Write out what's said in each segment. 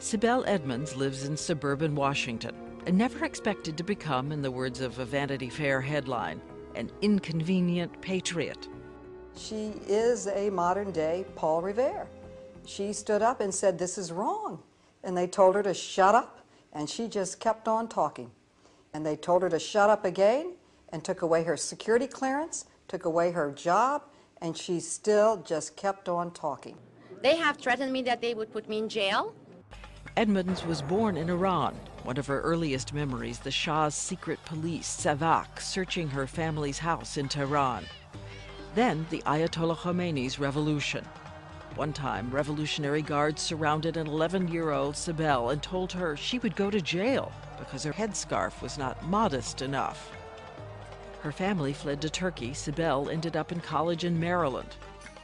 Sibel Edmonds lives in suburban Washington and never expected to become, in the words of a Vanity Fair headline, an inconvenient patriot. She is a modern-day Paul Revere. She stood up and said, "This is wrong." And they told her to shut up, and she just kept on talking. And they told her to shut up again and took away her security clearance, took away her job, and she still just kept on talking. They have threatened me that they would put me in jail. Edmonds was born in Iran. One of her earliest memories, the Shah's secret police, Savak, searching her family's house in Tehran. Then the Ayatollah Khomeini's revolution. One time, Revolutionary Guards surrounded an 11-year-old Sibel and told her she would go to jail because her headscarf was not modest enough. Her family fled to Turkey. Sibel ended up in college in Maryland.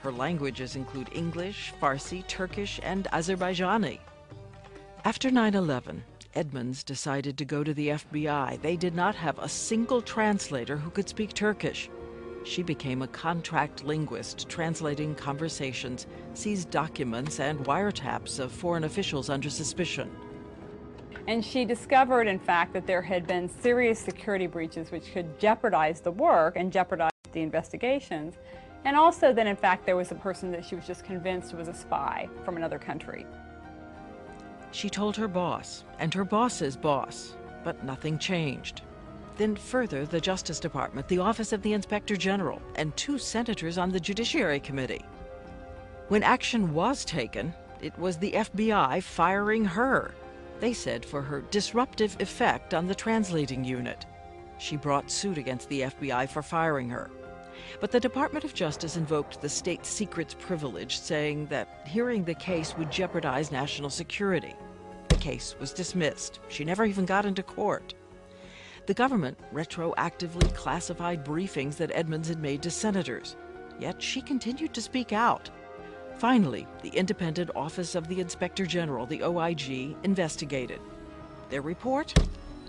Her languages include English, Farsi, Turkish, and Azerbaijani. After 9/11, Edmonds decided to go to the FBI. They did not have a single translator who could speak Turkish. She became a contract linguist, translating conversations, seized documents, and wiretaps of foreign officials under suspicion. And she discovered, in fact, that there had been serious security breaches which could jeopardize the work and jeopardize the investigations. And also that, in fact, there was a person that she was just convinced was a spy from another country. She told her boss, and her boss's boss, but nothing changed. Then further, the Justice Department, the Office of the Inspector General, and 2 senators on the Judiciary Committee. When action was taken, it was the FBI firing her. They said for her disruptive effect on the translating unit. She brought suit against the FBI for firing her. But the Department of Justice invoked the state secrets privilege, saying that hearing the case would jeopardize national security. The case was dismissed. She never even got into court. The government retroactively classified briefings that Edmonds had made to senators, yet she continued to speak out. Finally, the independent Office of the Inspector General, the OIG, investigated. Their report?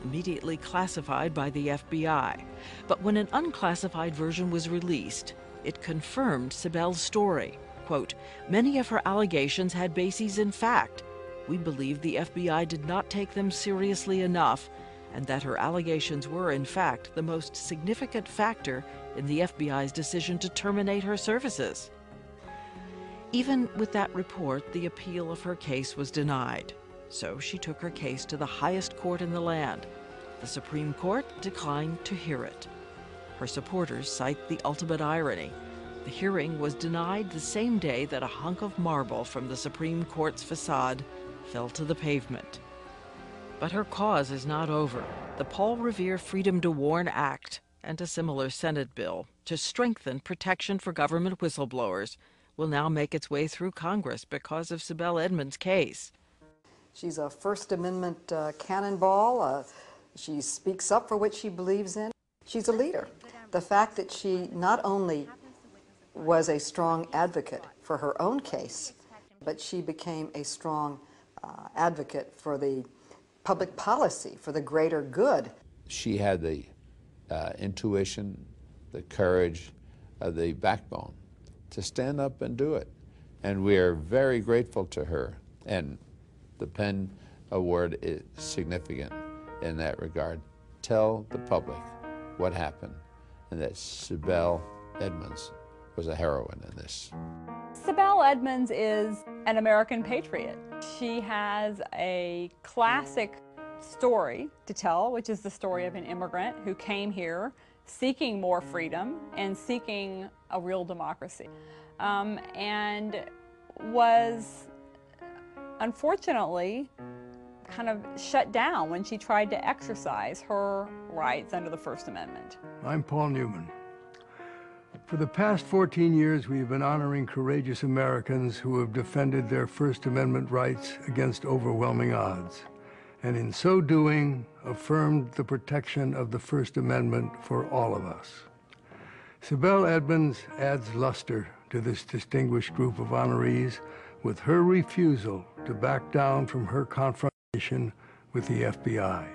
Immediately classified by the FBI. But when an unclassified version was released, it confirmed Sibel's story. Quote, "Many of her allegations had bases in fact. We believe the FBI did not take them seriously enough, and that her allegations were, in fact, the most significant factor in the FBI's decision to terminate her services." Even with that report, the appeal of her case was denied. So she took her case to the highest court in the land. The Supreme Court declined to hear it. Her supporters cite the ultimate irony. The hearing was denied the same day that a hunk of marble from the Supreme Court's facade fell to the pavement. But her cause is not over. The Paul Revere Freedom to Warn Act and a similar Senate bill to strengthen protection for government whistleblowers will now make its way through Congress because of Sibel Edmonds' case. She's a First Amendment cannonball. She speaks up for what she believes in. She's a leader. The fact that she not only was a strong advocate for her own case, but she became a strong advocate for the public policy, for the greater good. She had the intuition, the courage, the backbone to stand up and do it. And we are very grateful to her. And the Penn Award is significant in that regard. Tell the public what happened and that Sibel Edmonds was a heroine in this. Sibel Edmonds is an American patriot. She has a classic story to tell, which is the story of an immigrant who came here seeking more freedom and seeking a real democracy, and was unfortunately kind of shut down when she tried to exercise her rights under the First Amendment. I'm Paul Newman. For the past 14 years, we've been honoring courageous Americans who have defended their First Amendment rights against overwhelming odds, and in so doing, affirmed the protection of the First Amendment for all of us. Sibel Edmonds adds luster to this distinguished group of honorees with her refusal to back down from her confrontation with the FBI.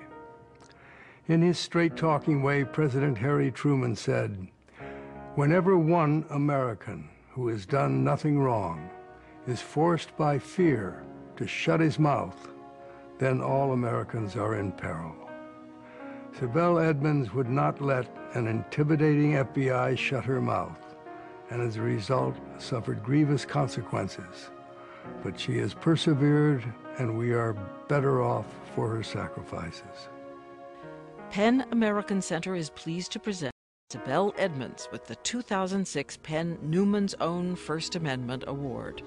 In his straight-talking way, President Harry Truman said, "Whenever one American who has done nothing wrong is forced by fear to shut his mouth then all Americans are in peril. Sibel Edmonds would not let an intimidating FBI shut her mouth, and as a result suffered grievous consequences. But she has persevered, and we are better off for her sacrifices. PEN American Center is pleased to present Sibel Edmonds with the 2006 PEN Newman's Own First Amendment Award.